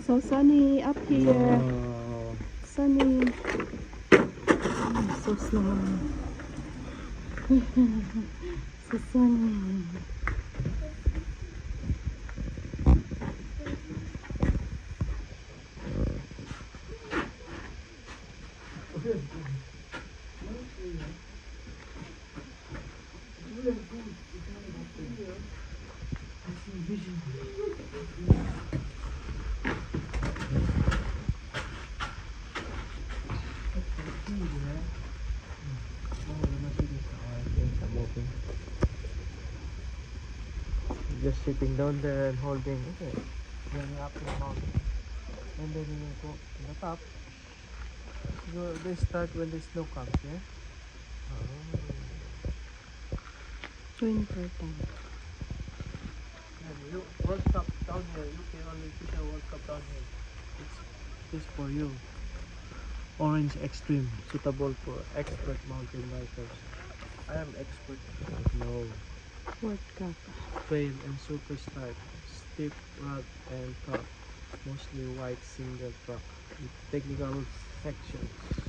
So sunny up here. Wow. Sunny. So sunny. So sunny. I'm open. Just sitting down there and holding. Okay. Then up to the mountain. And then you go to the top. So they start when the snow comes, yeah? Oh. Winter time. And you World Cup down here. You can only see the World Cup down here. It's for you. Orange Extreme, suitable for expert mountain bikers. I am expert. No. World Cup. Trail and super start. Steep, rugged, and tough. Mostly white single track with technical sections.